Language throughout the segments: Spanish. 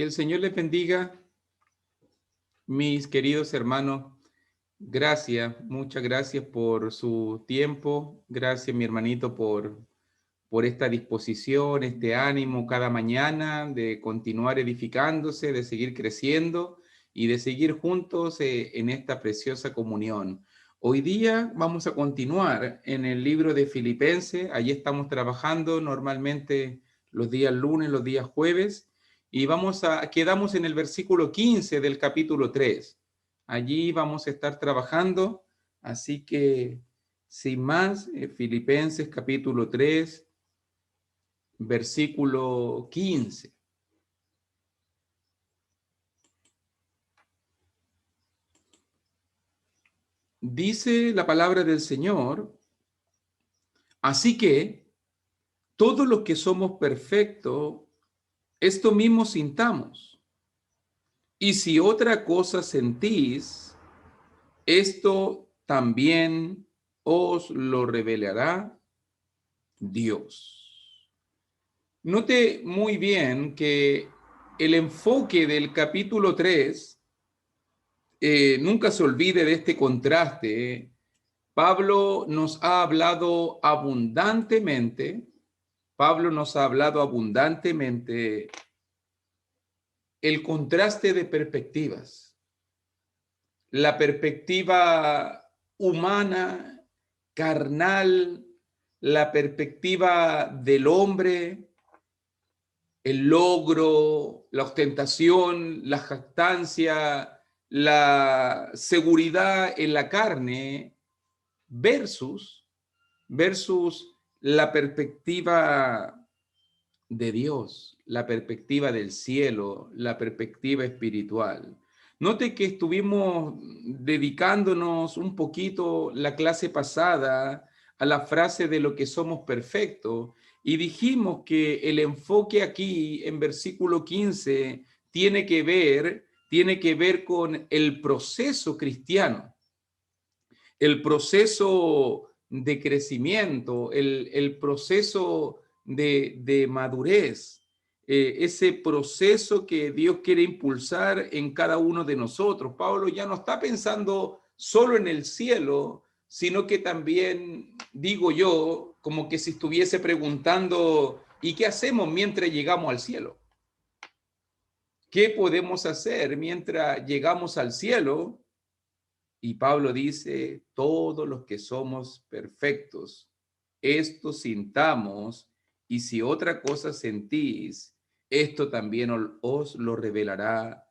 Que el Señor les bendiga, mis queridos hermanos. Gracias, muchas gracias por su tiempo. Gracias, mi hermanito, por esta disposición, este ánimo cada mañana de continuar edificándose, de seguir creciendo y de seguir juntos en esta preciosa comunión. Hoy día vamos a continuar en el libro de Filipenses. Allí estamos trabajando normalmente los días lunes, los días jueves, y quedamos en el versículo 15 del capítulo 3. Allí vamos a estar trabajando, así que sin más, Filipenses capítulo 3, versículo 15. Dice la palabra del Señor: así que todos los que somos perfectos, esto mismo sintamos. Y si otra cosa sentís, esto también os lo revelará Dios. Note muy bien que el enfoque del capítulo 3, nunca se olvide de este contraste. Pablo nos ha hablado abundantemente, Pablo nos ha hablado abundantemente el contraste de perspectivas. La perspectiva humana, carnal, la perspectiva del hombre, el logro, la ostentación, la jactancia, la seguridad en la carne, versus la perspectiva de Dios, la perspectiva del cielo, la perspectiva espiritual. Note que estuvimos dedicándonos un poquito la clase pasada a la frase de lo que somos perfectos, y dijimos que el enfoque aquí en versículo 15 tiene que ver con el proceso cristiano, el proceso de crecimiento, el proceso de madurez, ese proceso que Dios quiere impulsar en cada uno de nosotros. Pablo ya no está pensando solo en el cielo, sino que también, digo yo, como que si estuviese preguntando: ¿y qué hacemos mientras llegamos al cielo? ¿Qué podemos hacer mientras llegamos al cielo? Y Pablo dice: todos los que somos perfectos, esto sintamos, y si otra cosa sentís, esto también os lo revelará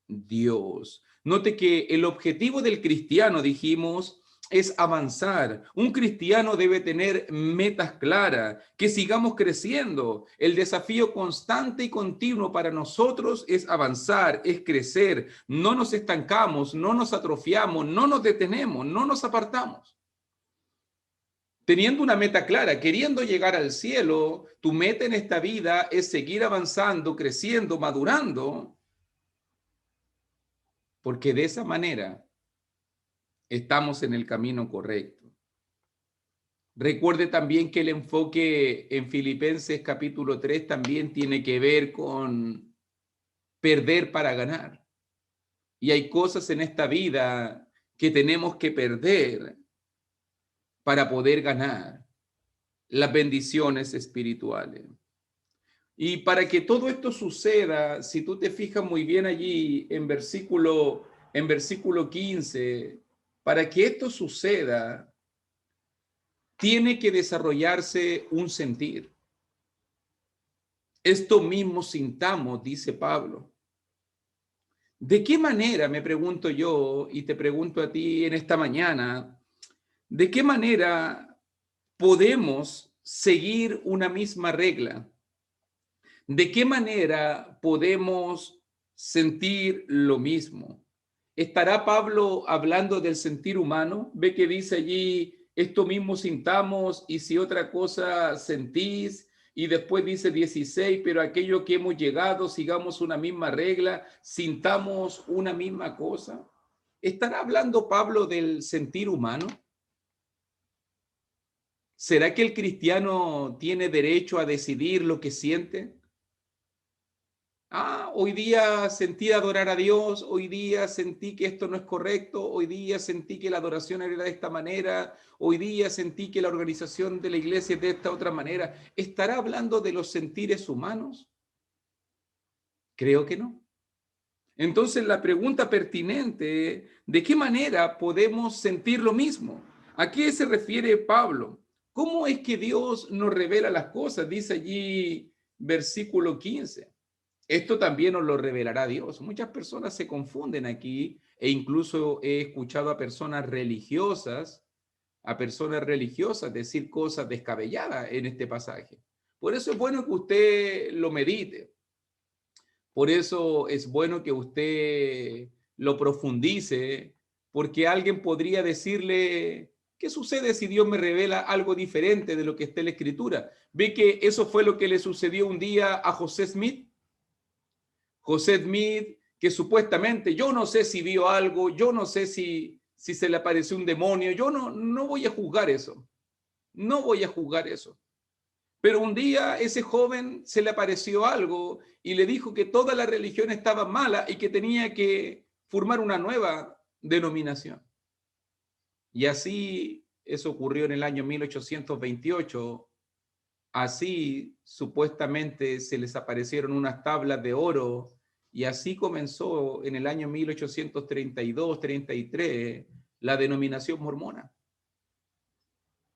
Dios. Note que el objetivo del cristiano, dijimos, es avanzar. Un cristiano debe tener metas claras, que sigamos creciendo. El desafío constante y continuo para nosotros es avanzar, es crecer. No nos estancamos, no nos atrofiamos, no nos detenemos, no nos apartamos. Teniendo una meta clara, queriendo llegar al cielo, tu meta en esta vida es seguir avanzando, creciendo, madurando, porque de esa manera estamos en el camino correcto. Recuerde también que el enfoque en Filipenses capítulo 3 también tiene que ver con perder para ganar. Y hay cosas en esta vida que tenemos que perder para poder ganar las bendiciones espirituales. Y para que todo esto suceda, si tú te fijas muy bien allí en versículo 15, para que esto suceda, tiene que desarrollarse un sentir. Esto mismo sintamos, dice Pablo. ¿De qué manera, me pregunto yo y te pregunto a ti en esta mañana, de qué manera podemos seguir una misma regla? ¿De qué manera podemos sentir lo mismo? ¿Estará Pablo hablando del sentir humano? Ve que dice allí: esto mismo sintamos, y si otra cosa sentís. Y después dice 16: pero aquello que hemos llegado, sigamos una misma regla, sintamos una misma cosa. ¿Estará hablando Pablo del sentir humano? ¿Será que el cristiano tiene derecho a decidir lo que siente? hoy día sentí adorar a Dios, hoy día sentí que esto no es correcto, hoy día sentí que la adoración era de esta manera, hoy día sentí que la organización de la iglesia es de esta otra manera. ¿Estará hablando de los sentires humanos? Creo que no. Entonces la pregunta pertinente, ¿de qué manera podemos sentir lo mismo? ¿A qué se refiere Pablo? ¿Cómo es que Dios nos revela las cosas? Dice allí versículo 15. Esto también nos lo revelará Dios. Muchas personas se confunden aquí e incluso he escuchado a personas religiosas decir cosas descabelladas en este pasaje. Por eso es bueno que usted lo medite. Por eso es bueno que usted lo profundice, porque alguien podría decirle, ¿qué sucede si Dios me revela algo diferente de lo que está en la Escritura? ¿Ve que eso fue lo que le sucedió un día a José Smith? José Smith, que supuestamente, yo no sé si vio algo, yo no sé si se le apareció un demonio, yo no voy a juzgar eso, no voy a juzgar eso. Pero un día ese joven se le apareció algo y le dijo que toda la religión estaba mala y que tenía que formar una nueva denominación. Y así eso ocurrió en el año 1828. Así supuestamente se les aparecieron unas tablas de oro y así comenzó en el año 1832-33 la denominación mormona.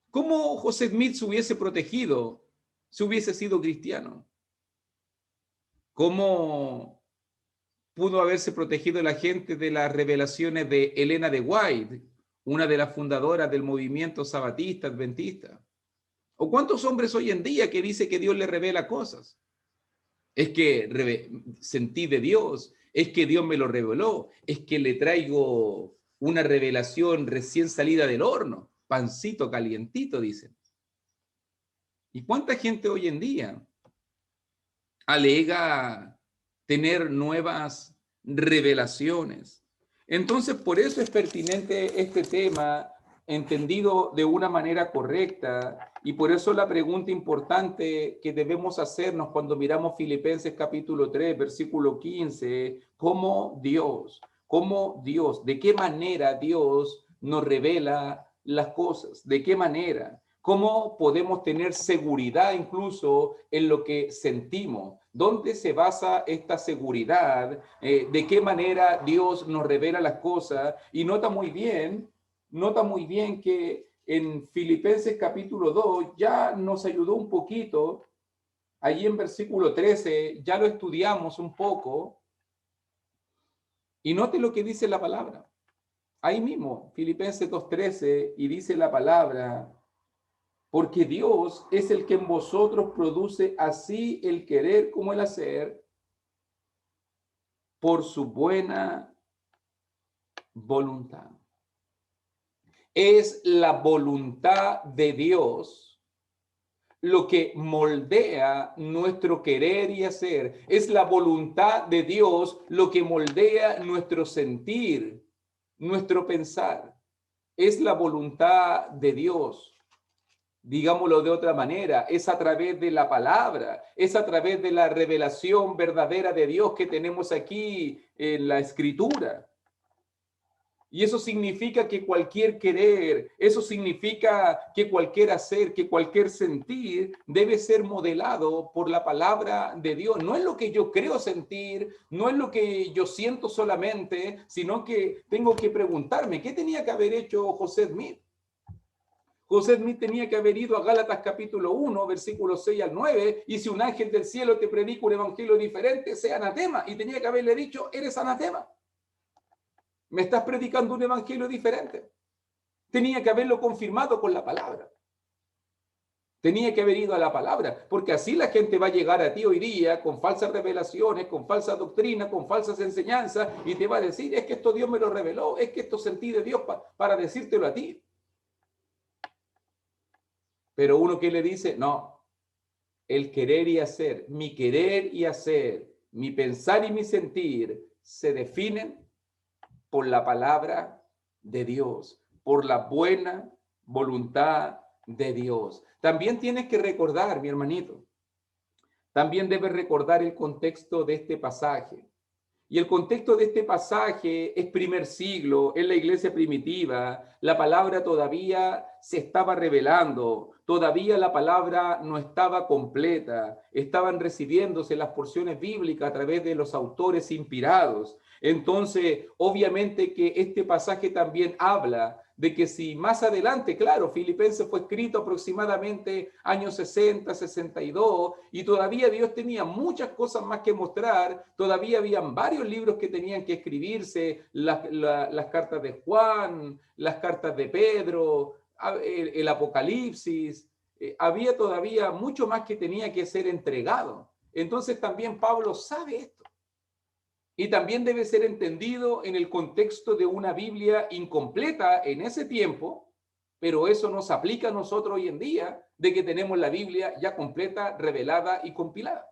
¿Cómo José Smith se hubiese protegido si hubiese sido cristiano? ¿Cómo pudo haberse protegido la gente de las revelaciones de Elena de White, una de las fundadoras del movimiento sabatista adventista? ¿O cuántos hombres hoy en día que dice que Dios le revela cosas? Es que sentí de Dios, es que Dios me lo reveló, es que le traigo una revelación recién salida del horno, pancito calientito, dicen. ¿Y cuánta gente hoy en día alega tener nuevas revelaciones? Entonces, por eso es pertinente este tema, entendido de una manera correcta, y por eso la pregunta importante que debemos hacernos cuando miramos Filipenses capítulo 3, versículo 15, ¿cómo Dios, de qué manera Dios nos revela las cosas? ¿De qué manera? ¿Cómo podemos tener seguridad incluso en lo que sentimos? ¿Dónde se basa esta seguridad? ¿De qué manera Dios nos revela las cosas? Y nota muy bien que en Filipenses capítulo 2 ya nos ayudó un poquito. Allí en versículo 13 ya lo estudiamos un poco. Y note lo que dice la palabra. Ahí mismo, Filipenses 2:13, y dice la palabra: porque Dios es el que en vosotros produce así el querer como el hacer por su buena voluntad. Es la voluntad de Dios lo que moldea nuestro querer y hacer. Es la voluntad de Dios lo que moldea nuestro sentir, nuestro pensar. Es la voluntad de Dios. Digámoslo de otra manera, es a través de la palabra, es a través de la revelación verdadera de Dios que tenemos aquí en la Escritura. Y eso significa que cualquier querer, eso significa que cualquier hacer, que cualquier sentir debe ser modelado por la palabra de Dios. No es lo que yo creo sentir, no es lo que yo siento solamente, sino que tengo que preguntarme, ¿qué tenía que haber hecho José Smith? José Smith tenía que haber ido a Gálatas capítulo 1, versículos 6 al 9, y si un ángel del cielo te predica un evangelio diferente, sea anatema. Y tenía que haberle dicho, eres anatema. Me estás predicando un evangelio diferente. Tenía que haberlo confirmado con la palabra. Tenía que haber ido a la palabra, porque así la gente va a llegar a ti hoy día con falsas revelaciones, con falsa doctrina, con falsas enseñanzas, y te va a decir, es que esto Dios me lo reveló, es que esto sentí de Dios para decírtelo a ti. Pero uno que le dice, no, el querer y hacer, mi querer y hacer, mi pensar y mi sentir se definen por la palabra de Dios, por la buena voluntad de Dios. También tienes que recordar, mi hermanito, también debes recordar el contexto de este pasaje. Y el contexto de este pasaje es primer siglo, es la iglesia primitiva, la palabra todavía se estaba revelando, todavía la palabra no estaba completa, estaban recibiéndose las porciones bíblicas a través de los autores inspirados. Entonces, obviamente que este pasaje también habla de que si más adelante, claro, Filipenses fue escrito aproximadamente años 60, 62, y todavía Dios tenía muchas cosas más que mostrar, todavía habían varios libros que tenían que escribirse, las cartas de Juan, las cartas de Pedro, el Apocalipsis, había todavía mucho más que tenía que ser entregado. Entonces también Pablo sabe esto. Y también debe ser entendido en el contexto de una Biblia incompleta en ese tiempo, pero eso nos aplica a nosotros hoy en día, de que tenemos la Biblia ya completa, revelada y compilada.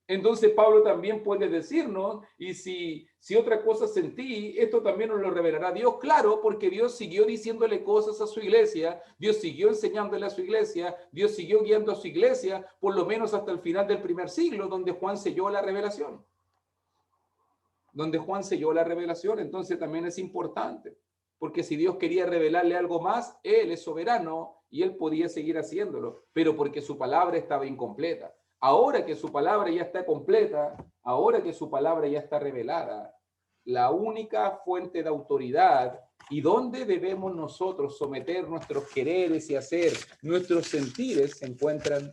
Entonces Pablo también puede decirnos, y si otra cosa sentí, esto también nos lo revelará Dios, claro, porque Dios siguió diciéndole cosas a su iglesia, Dios siguió enseñándole a su iglesia, Dios siguió guiando a su iglesia, por lo menos hasta el final del primer siglo, donde Juan selló la revelación. Entonces también es importante, porque si Dios quería revelarle algo más, Él es soberano y Él podía seguir haciéndolo, pero porque su palabra estaba incompleta. Ahora que su palabra ya está completa, ahora que su palabra ya está revelada, la única fuente de autoridad y donde debemos nosotros someter nuestros quereres y hacer nuestros sentires se encuentran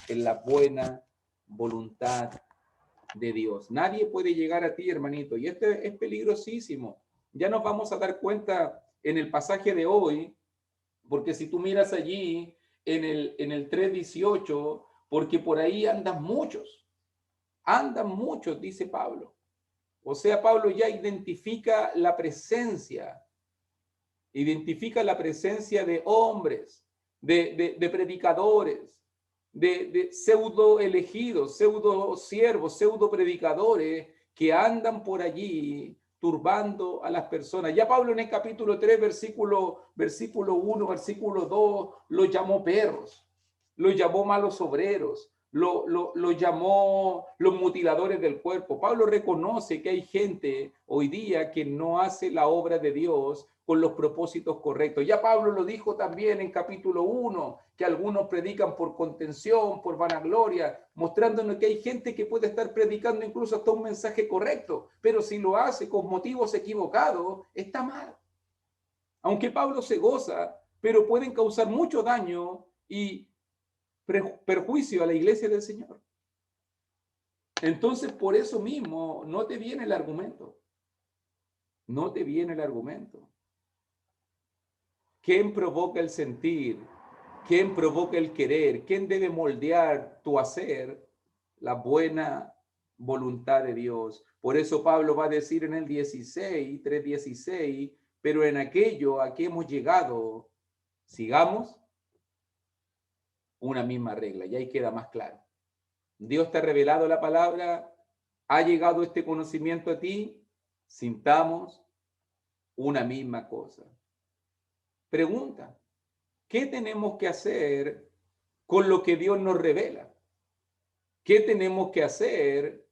en la buena voluntad de Dios. Nadie puede llegar a ti, hermanito, y este es peligrosísimo. Ya nos vamos a dar cuenta en el pasaje de hoy, porque si tú miras allí en el 3:18, porque por ahí andan muchos, dice Pablo. O sea, Pablo ya identifica la presencia de hombres, de predicadores, de pseudo elegidos, pseudo siervos, pseudo predicadores que andan por allí turbando a las personas. Ya Pablo en el capítulo 3, versículo 1, versículo 2, los llamó perros, los llamó malos obreros, lo llamó los mutiladores del cuerpo. Pablo reconoce que hay gente hoy día que no hace la obra de Dios con los propósitos correctos. Ya Pablo lo dijo también en capítulo 1, que algunos predican por contención, por vanagloria, mostrándonos que hay gente que puede estar predicando incluso hasta un mensaje correcto, pero si lo hace con motivos equivocados, está mal. Aunque Pablo se goza, pero pueden causar mucho daño y perjuicio a la iglesia del Señor. Entonces, por eso mismo, no te viene el argumento. No te viene el argumento. ¿Quién provoca el sentir? ¿Quién provoca el querer? ¿Quién debe moldear tu hacer? La buena voluntad de Dios. Por eso Pablo va a decir en el 3:16, pero en aquello a que hemos llegado, sigamos una misma regla. Y ahí queda más claro. Dios te ha revelado la palabra, ha llegado este conocimiento a ti, sintamos una misma cosa. Pregunta, ¿qué tenemos que hacer con lo que Dios nos revela? ¿Qué tenemos que hacer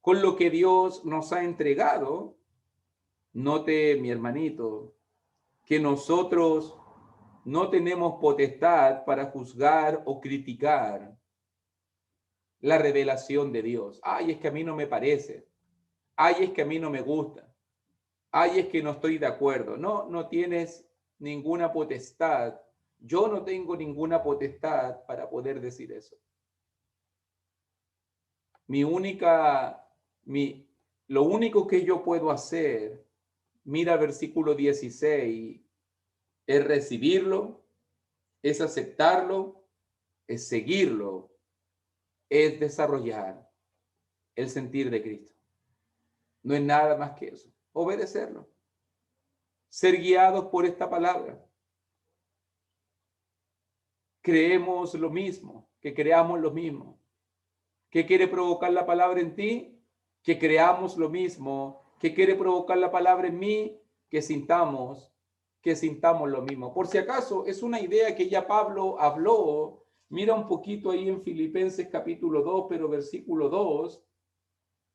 con lo que Dios nos ha entregado? Note, mi hermanito, que nosotros no tenemos potestad para juzgar o criticar la revelación de Dios. Ay, es que a mí no me parece. Ay, es que a mí no me gusta. Ay, es que no estoy de acuerdo. No tienes ninguna potestad. Yo no tengo ninguna potestad para poder decir eso. Lo único que yo puedo hacer, mira versículo 16, es recibirlo, es aceptarlo, es seguirlo, es desarrollar el sentir de Cristo. No es nada más que eso. Obedecerlo. Ser guiados por esta palabra. Creemos lo mismo, que creamos lo mismo. ¿Qué quiere provocar la palabra en ti? Que creamos lo mismo. ¿Qué quiere provocar la palabra en mí? Que sintamos lo mismo. Por si acaso, es una idea que ya Pablo habló Mira un poquito ahí en Filipenses capítulo 2, pero versículo 2,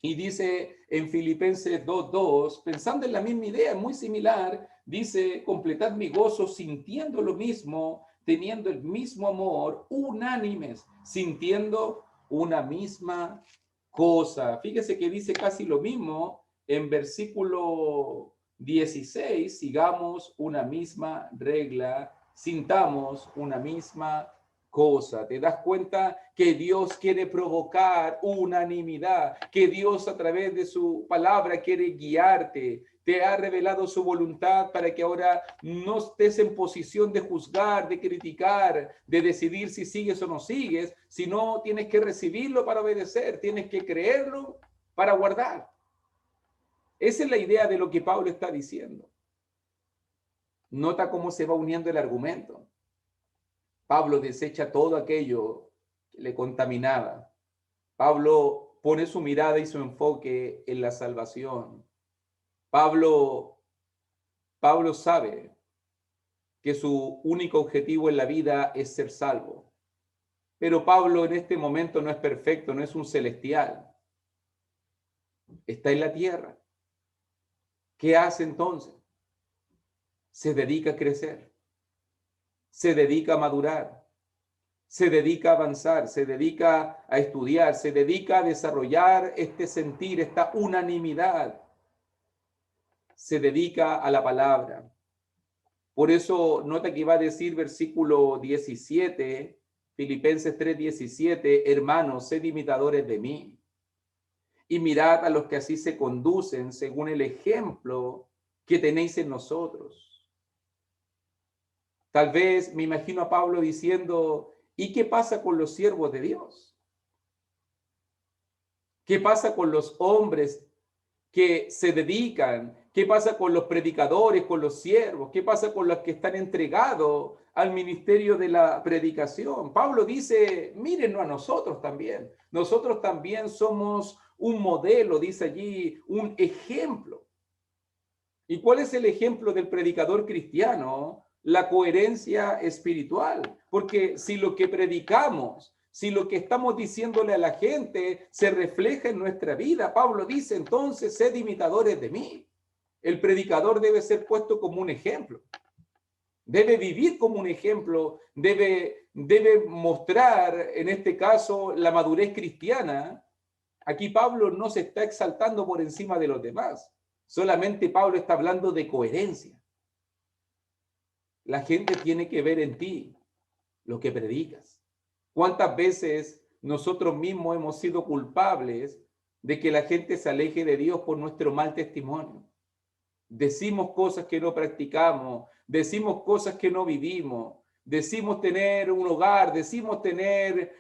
y dice en Filipenses 2:2, pensando en la misma idea, muy similar, dice, completad mi gozo sintiendo lo mismo, teniendo el mismo amor, unánimes, sintiendo una misma cosa. Fíjese que dice casi lo mismo en versículo 16, sigamos una misma regla, sintamos una misma cosa. ¿Te das cuenta que Dios quiere provocar unanimidad? Que Dios a través de su palabra quiere guiarte. Te ha revelado su voluntad para que ahora no estés en posición de juzgar, de criticar, de decidir si sigues o no sigues, sino tienes que recibirlo para obedecer, tienes que creerlo para guardar. Esa es la idea de lo que Pablo está diciendo. Nota cómo se va uniendo el argumento. Pablo desecha todo aquello que le contaminaba. Pablo pone su mirada y su enfoque en la salvación. Pablo sabe que su único objetivo en la vida es ser salvo. Pero Pablo en este momento no es perfecto, no es un celestial. Está en la tierra. ¿Qué hace entonces? Se dedica a crecer. Se dedica a madurar. Se dedica a avanzar, se dedica a estudiar, se dedica a desarrollar este sentir, esta unanimidad. Se dedica a la palabra. Por eso nota que va a decir versículo 17, Filipenses 3:17, hermanos, sed imitadores de mí y mirad a los que así se conducen según el ejemplo que tenéis en nosotros. Tal vez me imagino a Pablo diciendo, ¿y qué pasa con los siervos de Dios? ¿Qué pasa con los hombres que se dedican? ¿Qué pasa con los predicadores, con los siervos? ¿Qué pasa con los que están entregados al ministerio de la predicación? Pablo dice, mírenos a nosotros también. Nosotros también somos un modelo, dice allí, un ejemplo. ¿Y cuál es el ejemplo del predicador cristiano? La coherencia espiritual. Porque si lo que predicamos, si lo que estamos diciéndole a la gente se refleja en nuestra vida, Pablo dice entonces, sed imitadores de mí. El predicador debe ser puesto como un ejemplo. Debe vivir como un ejemplo, debe mostrar, en este caso, la madurez cristiana. Aquí Pablo no se está exaltando por encima de los demás. Solamente Pablo está hablando de coherencia. La gente tiene que ver en ti lo que predicas. ¿Cuántas veces nosotros mismos hemos sido culpables de que la gente se aleje de Dios por nuestro mal testimonio? Decimos cosas que no practicamos, decimos cosas que no vivimos, decimos tener un hogar, decimos tener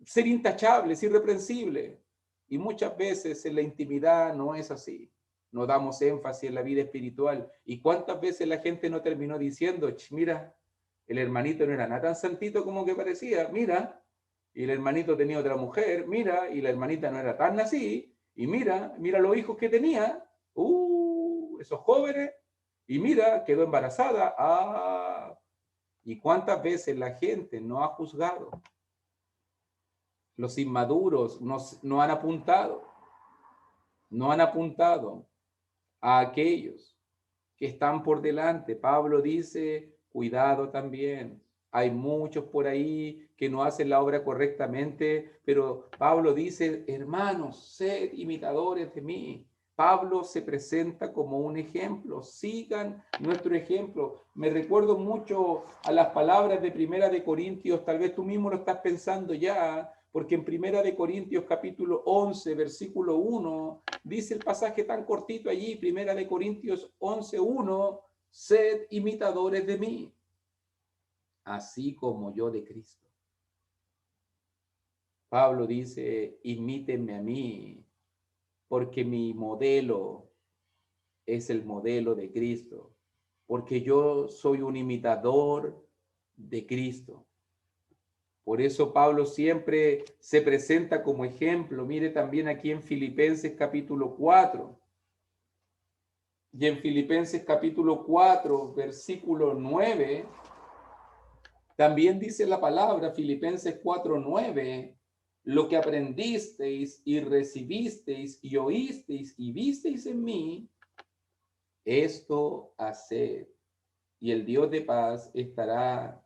ser intachables, irreprensibles. Y muchas veces en la intimidad no es así. No damos énfasis en la vida espiritual. ¿Y cuántas veces la gente no terminó diciendo, mira, el hermanito no era nada tan santito como que parecía, mira, y el hermanito tenía otra mujer, mira, y la hermanita no era tan así, y mira los hijos que tenía, esos jóvenes, y mira, quedó embarazada, y cuántas veces la gente no ha juzgado. Los inmaduros no han apuntado a aquellos que están por delante. Pablo dice, cuidado también. Hay muchos por ahí que no hacen la obra correctamente, pero Pablo dice, hermanos, sed imitadores de mí. Pablo se presenta como un ejemplo, sigan nuestro ejemplo. Me recuerdo mucho a las palabras de Primera de Corintios, tal vez tú mismo lo estás pensando ya, porque en Primera de Corintios capítulo 11, versículo 1, dice el pasaje tan cortito allí, Primera de Corintios 11:1, sed imitadores de mí, así como yo de Cristo. Pablo dice, imítenme a mí, porque mi modelo es el modelo de Cristo, porque yo soy un imitador de Cristo. Por eso Pablo siempre se presenta como ejemplo. Mire también aquí en Filipenses capítulo 4. Y en Filipenses capítulo 4, versículo 9, También dice la palabra, Filipenses 4:9, lo que aprendisteis y recibisteis y oísteis y visteis en mí, esto haced, y el Dios de paz estará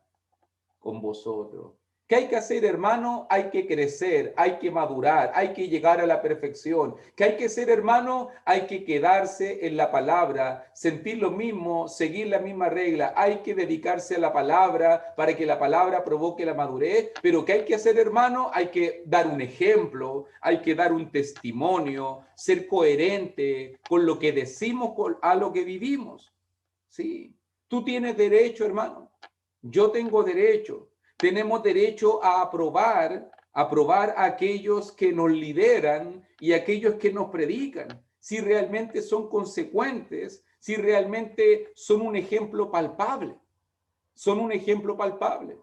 con vosotros. ¿Qué hay que hacer, hermano? Hay que crecer, hay que madurar, hay que llegar a la perfección. ¿Qué hay que hacer, hermano? Hay que quedarse en la palabra, sentir lo mismo, seguir la misma regla. Hay que dedicarse a la palabra para que la palabra provoque la madurez. Pero ¿qué hay que hacer, hermano? Hay que dar un ejemplo, hay que dar un testimonio, ser coherente con lo que decimos, a lo que vivimos. Sí, tú tienes derecho, hermano. Yo tengo derecho. Tenemos derecho a aprobar a aquellos que nos lideran y a aquellos que nos predican, si realmente son consecuentes, si realmente son un ejemplo palpable, son un ejemplo palpable.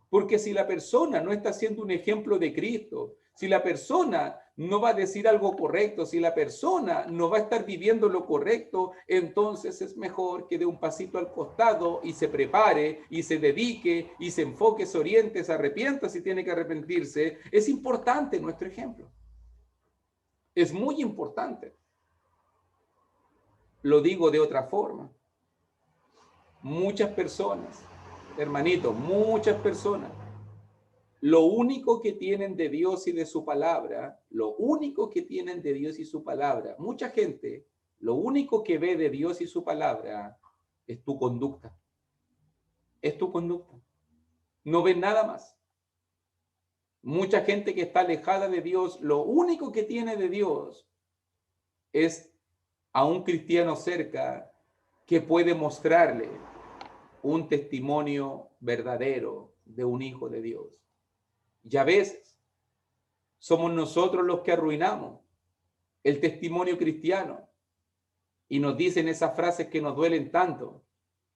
Porque si la persona no está siendo un ejemplo de Cristo, si la persona no va a decir algo correcto, si la persona no va a estar viviendo lo correcto, entonces es mejor que dé un pasito al costado y se prepare y se dedique y se enfoque, se oriente, se arrepienta si tiene que arrepentirse. Es importante nuestro ejemplo. Es muy importante. Lo digo de otra forma. Muchas personas, hermanito, muchas personas lo único que tienen de Dios y de su palabra, lo único que tienen de Dios y su palabra, mucha gente, lo único que ve de Dios y su palabra es tu conducta. Es tu conducta. No ven nada más. Mucha gente que está alejada de Dios, lo único que tiene de Dios es a un cristiano cerca que puede mostrarle un testimonio verdadero de un hijo de Dios. Y a veces somos nosotros los que arruinamos el testimonio cristiano y nos dicen esas frases que nos duelen tanto.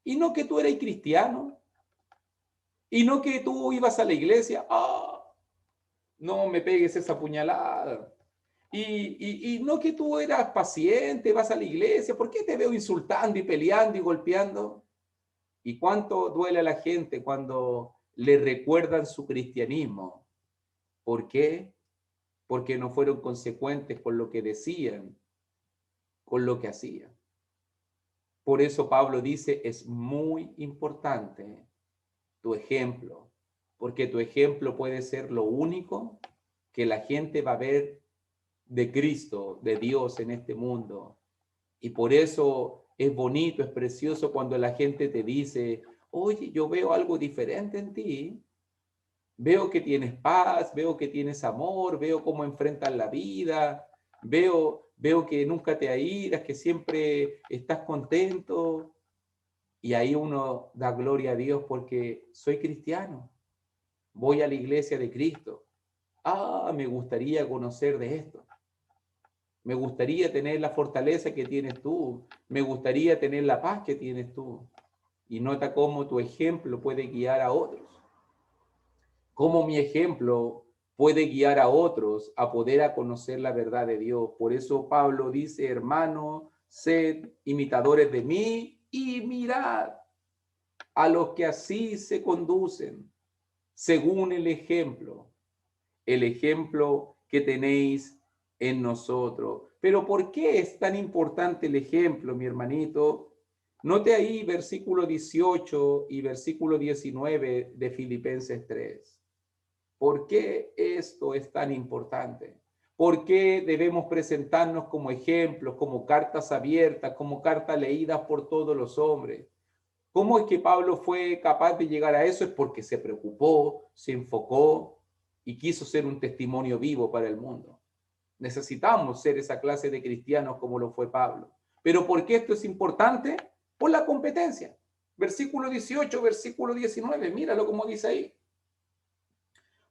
Y no que tú eres cristiano, y no que tú ibas a la iglesia, no me pegues esa puñalada. Y no que tú eras paciente, vas a la iglesia, ¿por qué te veo insultando y peleando y golpeando? ¿Y cuánto duele a la gente cuando le recuerdan su cristianismo? ¿Por qué? Porque no fueron consecuentes con lo que decían, con lo que hacían. Por eso Pablo dice, es muy importante tu ejemplo, porque tu ejemplo puede ser lo único que la gente va a ver de Cristo, de Dios en este mundo. Y por eso es bonito, es precioso cuando la gente te dice, oye, yo veo algo diferente en ti, veo que tienes paz, veo que tienes amor, veo cómo enfrentas la vida, veo que nunca te airas, que siempre estás contento. Y ahí uno da gloria a Dios porque soy cristiano, voy a la iglesia de Cristo. Me gustaría conocer de esto. Me gustaría tener la fortaleza que tienes tú. Me gustaría tener la paz que tienes tú. Y nota cómo tu ejemplo puede guiar a otros. Cómo mi ejemplo puede guiar a otros a poder a conocer la verdad de Dios. Por eso Pablo dice, hermano, sed imitadores de mí y mirad a los que así se conducen, según el ejemplo que tenéis en nosotros. Pero ¿por qué es tan importante el ejemplo, mi hermanito? Note ahí versículo 18 y versículo 19 de Filipenses 3. ¿Por qué esto es tan importante? ¿Por qué debemos presentarnos como ejemplos, como cartas abiertas, como cartas leídas por todos los hombres? ¿Cómo es que Pablo fue capaz de llegar a eso? Es porque se preocupó, se enfocó y quiso ser un testimonio vivo para el mundo. Necesitamos ser esa clase de cristianos como lo fue Pablo. ¿Pero por qué esto es importante? Por la competencia. Versículo 18, versículo 19, míralo como dice ahí.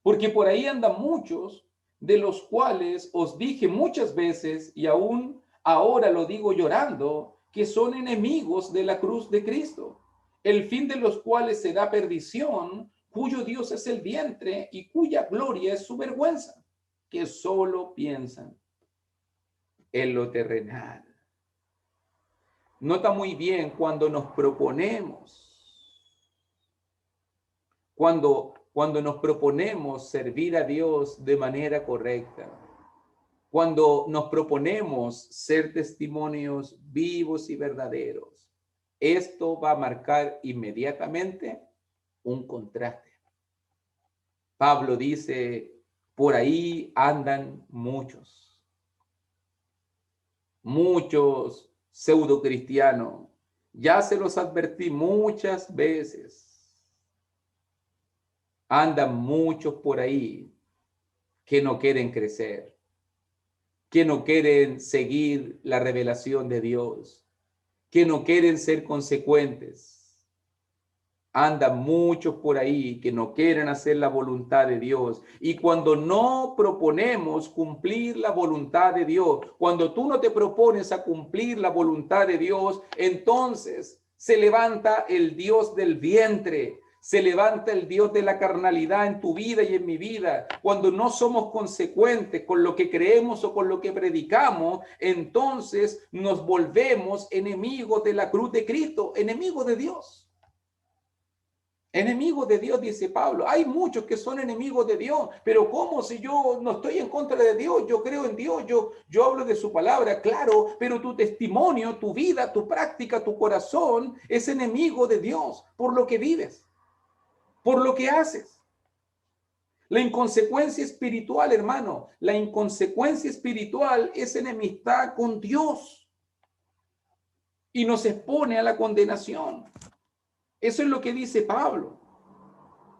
Porque por ahí andan muchos, de los cuales os dije muchas veces, y aún ahora lo digo llorando, que son enemigos de la cruz de Cristo, el fin de los cuales será perdición, cuyo Dios es el vientre y cuya gloria es su vergüenza, que solo piensan en lo terrenal. Nota muy bien cuando nos proponemos cuando nos proponemos servir a Dios de manera correcta, cuando nos proponemos ser testimonios vivos y verdaderos, esto va a marcar inmediatamente un contraste. Pablo dice, por ahí andan muchos pseudo cristianos. Ya se los advertí muchas veces. Andan muchos por ahí que no quieren crecer, que no quieren seguir la revelación de Dios, que no quieren ser consecuentes. Andan muchos por ahí que no quieren hacer la voluntad de Dios. Y cuando no proponemos cumplir la voluntad de Dios, cuando tú no te propones a cumplir la voluntad de Dios, entonces se levanta el Dios del vientre, se levanta el Dios de la carnalidad en tu vida y en mi vida. Cuando no somos consecuentes con lo que creemos o con lo que predicamos, entonces nos volvemos enemigos de la cruz de Cristo, enemigos de Dios. Enemigos de Dios, dice Pablo. Hay muchos que son enemigos de Dios, pero ¿cómo si yo no estoy en contra de Dios? Yo creo en Dios, yo hablo de su palabra, claro, pero tu testimonio, tu vida, tu práctica, tu corazón es enemigo de Dios por lo que vives, por lo que haces. La inconsecuencia espiritual, hermano, la inconsecuencia espiritual es enemistad con Dios y nos expone a la condenación. Eso es lo que dice Pablo.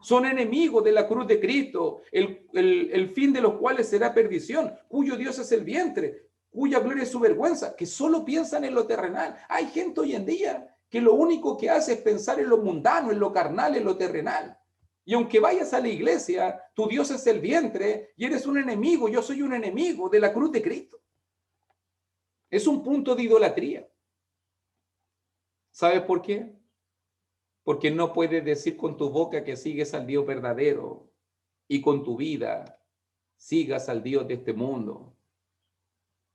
Son enemigos de la cruz de Cristo, el fin de los cuales será perdición, cuyo Dios es el vientre, cuya gloria es su vergüenza, que solo piensan en lo terrenal. Hay gente hoy en día que lo único que hace es pensar en lo mundano, en lo carnal, en lo terrenal. Y aunque vayas a la iglesia, tu Dios es el vientre y eres un enemigo, yo soy un enemigo de la cruz de Cristo. Es un punto de idolatría. ¿Sabes por qué? Porque no puedes decir con tu boca que sigues al Dios verdadero y con tu vida sigas al Dios de este mundo.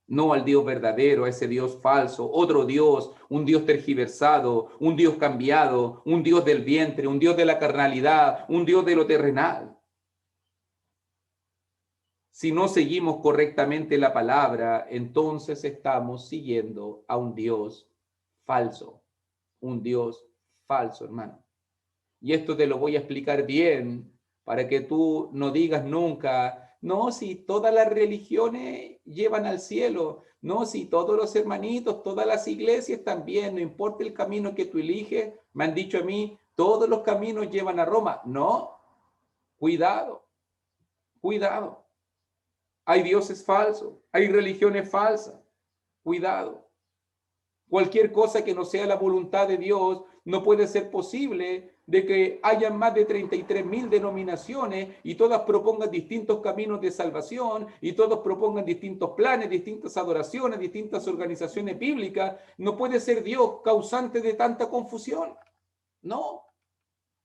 No al Dios verdadero, a ese Dios falso, otro Dios, un Dios tergiversado, un Dios cambiado, un Dios del vientre, un Dios de la carnalidad, un Dios de lo terrenal. Si no seguimos correctamente la palabra, entonces estamos siguiendo a un Dios falso, hermano. Y esto te lo voy a explicar bien para que tú no digas nunca, no, si todas las religiones llevan al cielo, no, si todos los hermanitos, todas las iglesias también, no importa el camino que tú eliges, me han dicho a mí, todos los caminos llevan a Roma. No, cuidado, cuidado. Hay dioses falsos, hay religiones falsas, cuidado. Cualquier cosa que no sea la voluntad de Dios, no puede ser posible de que haya más de 33.000 denominaciones y todas propongan distintos caminos de salvación y todos propongan distintos planes, distintas adoraciones, distintas organizaciones bíblicas. No puede ser Dios causante de tanta confusión. No.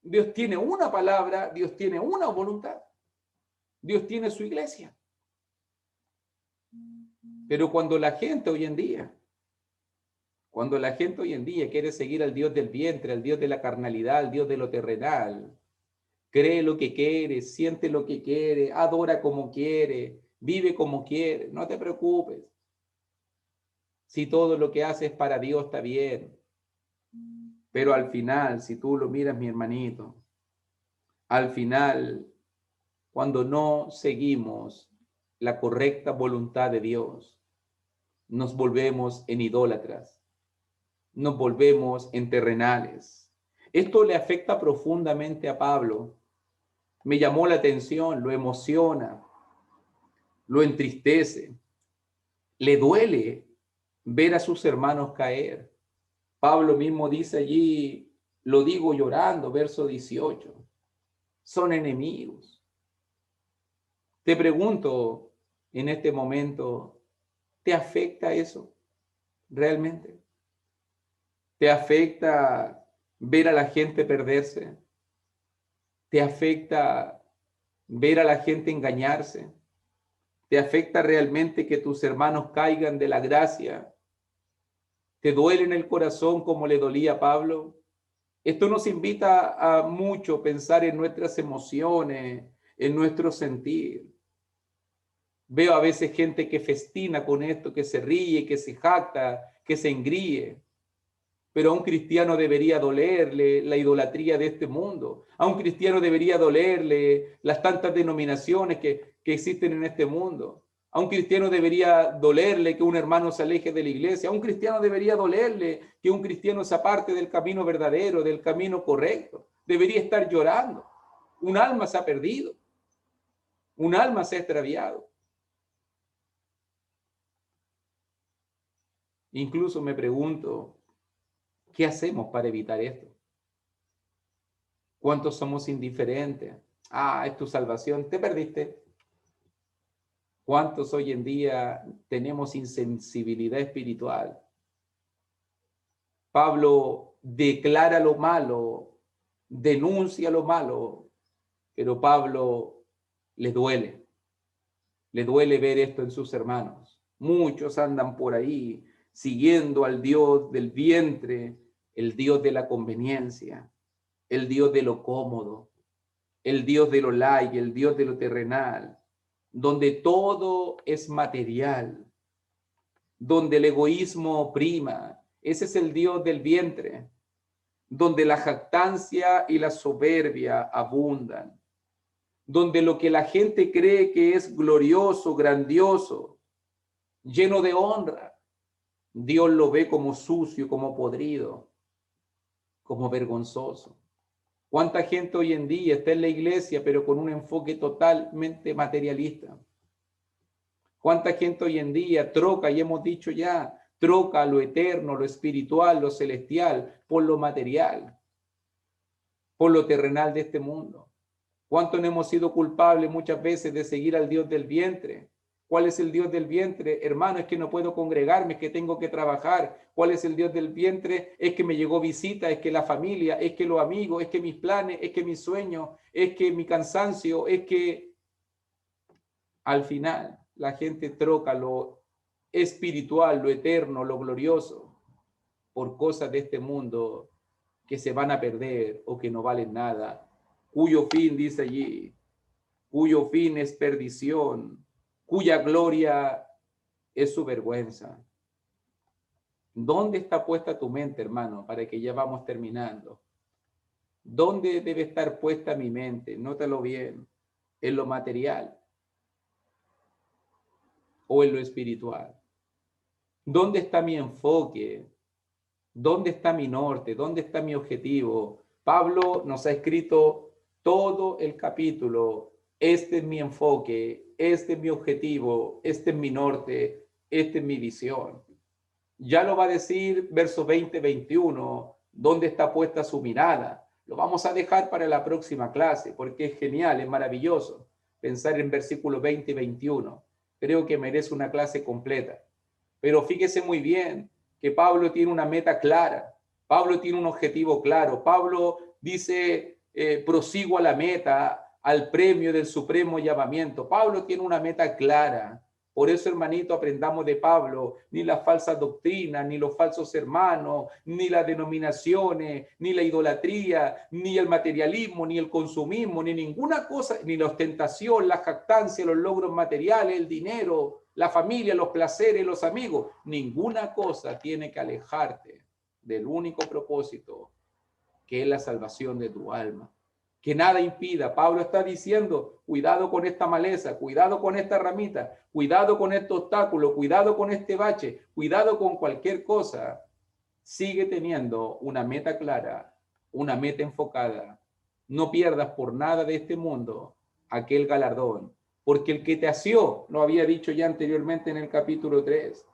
Dios tiene una palabra, Dios tiene una voluntad. Dios tiene su iglesia. Pero cuando la gente hoy en día quiere seguir al Dios del vientre, al Dios de la carnalidad, al Dios de lo terrenal, cree lo que quiere, siente lo que quiere, adora como quiere, vive como quiere, no te preocupes. Si todo lo que haces para Dios está bien. Pero al final, si tú lo miras, mi hermanito, al final, cuando no seguimos la correcta voluntad de Dios, nos volvemos en idólatras. Nos volvemos en terrenales. Esto le afecta profundamente a Pablo. Me llamó la atención, lo emociona, lo entristece, le duele ver a sus hermanos caer. Pablo mismo dice allí, lo digo llorando, verso 18, son enemigos. Te pregunto en este momento, ¿te afecta eso realmente? ¿Te afecta ver a la gente perderse? ¿Te afecta ver a la gente engañarse? ¿Te afecta realmente que tus hermanos caigan de la gracia? ¿Te duele en el corazón como le dolía a Pablo? Esto nos invita a mucho pensar en nuestras emociones, en nuestro sentir. Veo a veces gente que festina con esto, que se ríe, que se jacta, que se engríe. Pero a un cristiano debería dolerle la idolatría de este mundo. A un cristiano debería dolerle las tantas denominaciones que existen en este mundo. A un cristiano debería dolerle que un hermano se aleje de la iglesia. A un cristiano debería dolerle que un cristiano se aparte del camino verdadero, del camino correcto. Debería estar llorando. Un alma se ha perdido. Un alma se ha extraviado. Incluso me pregunto, ¿qué hacemos para evitar esto? ¿Cuántos somos indiferentes? Ah, es tu salvación, te perdiste. ¿Cuántos hoy en día tenemos insensibilidad espiritual? Pablo declara lo malo, denuncia lo malo, pero Pablo le duele ver esto en sus hermanos. Muchos andan por ahí siguiendo al Dios del vientre, el Dios de la conveniencia, el Dios de lo cómodo, el Dios de lo light, el Dios de lo terrenal, donde todo es material, donde el egoísmo prima. Ese es el Dios del vientre, donde la jactancia y la soberbia abundan, donde lo que la gente cree que es glorioso, grandioso, lleno de honra, Dios lo ve como sucio, como podrido, como vergonzoso. ¿Cuánta gente hoy en día está en la iglesia, pero con un enfoque totalmente materialista? ¿Cuánta gente hoy en día troca, y hemos dicho ya, troca lo eterno, lo espiritual, lo celestial, por lo material, por lo terrenal de este mundo? ¿Cuántos no hemos sido culpables muchas veces de seguir al Dios del vientre? ¿Cuál es el Dios del vientre? Hermano, es que no puedo congregarme, es que tengo que trabajar. ¿Cuál es el Dios del vientre? Es que me llegó visita, es que la familia, es que los amigos, es que mis planes, es que mis sueños, es que mi cansancio, es que al final la gente troca lo espiritual, lo eterno, lo glorioso, por cosas de este mundo que se van a perder o que no valen nada, cuyo fin, dice allí, cuyo fin es perdición, cuya gloria es su vergüenza. ¿Dónde está puesta tu mente, hermano? Para que ya vamos terminando. ¿Dónde debe estar puesta mi mente? Nótalo bien. ¿En lo material o en lo espiritual? ¿Dónde está mi enfoque? ¿Dónde está mi norte? ¿Dónde está mi objetivo? Pablo nos ha escrito todo el capítulo. Este es mi enfoque, este es mi objetivo, este es mi norte, esta es mi visión. Ya lo va a decir verso 20-21, dónde está puesta su mirada. Lo vamos a dejar para la próxima clase porque es genial, es maravilloso pensar en versículos 20 y 21. Creo que merece una clase completa. Pero fíjese muy bien que Pablo tiene una meta clara, Pablo tiene un objetivo claro. Pablo dice, prosigo a la meta, al premio del supremo llamamiento. Pablo tiene una meta clara. Por eso, hermanito, aprendamos de Pablo. Ni las falsas doctrinas, ni los falsos hermanos, ni las denominaciones, ni la idolatría, ni el materialismo, ni el consumismo, ni ninguna cosa, ni la ostentación, la jactancia, los logros materiales, el dinero, la familia, los placeres, los amigos. Ninguna cosa tiene que alejarte del único propósito, que es la salvación de tu alma. Que nada impida. Pablo está diciendo, cuidado con esta maleza, cuidado con esta ramita, cuidado con este obstáculo, cuidado con este bache, cuidado con cualquier cosa. Sigue teniendo una meta clara, una meta enfocada. No pierdas por nada de este mundo aquel galardón, porque el que te asió, lo había dicho ya anteriormente en el capítulo 3,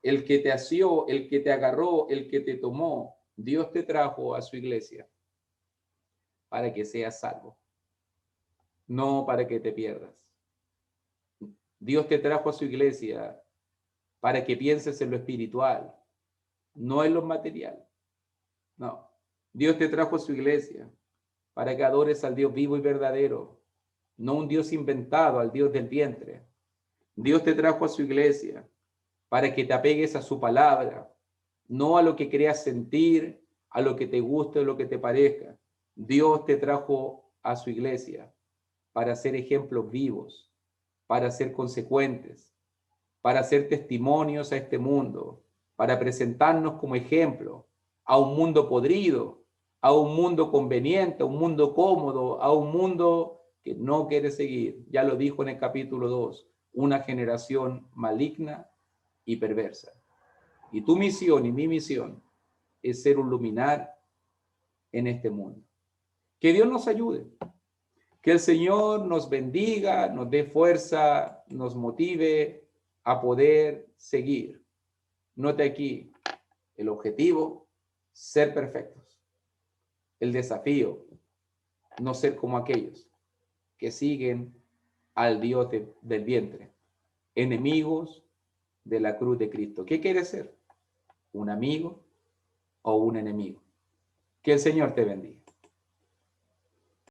el que te asió, el que te agarró, el que te tomó, Dios te trajo a su iglesia para que seas salvo, no para que te pierdas. Dios te trajo a su iglesia para que pienses en lo espiritual, no en lo material. No. Dios te trajo a su iglesia para que adores al Dios vivo y verdadero, no un Dios inventado, al Dios del vientre. Dios te trajo a su iglesia para que te apegues a su palabra, no a lo que creas sentir, a lo que te guste o lo que te parezca. Dios te trajo a su iglesia para ser ejemplos vivos, para ser consecuentes, para ser testimonios a este mundo, para presentarnos como ejemplo a un mundo podrido, a un mundo conveniente, a un mundo cómodo, a un mundo que no quiere seguir. Ya lo dijo en el capítulo 2, una generación maligna y perversa. Y tu misión y mi misión es ser un luminar en este mundo. Que Dios nos ayude, que el Señor nos bendiga, nos dé fuerza, nos motive a poder seguir. Note aquí el objetivo, ser perfectos. El desafío, no ser como aquellos que siguen al Dios del vientre, enemigos de la cruz de Cristo. ¿Qué quieres ser? ¿Un amigo o un enemigo? Que el Señor te bendiga.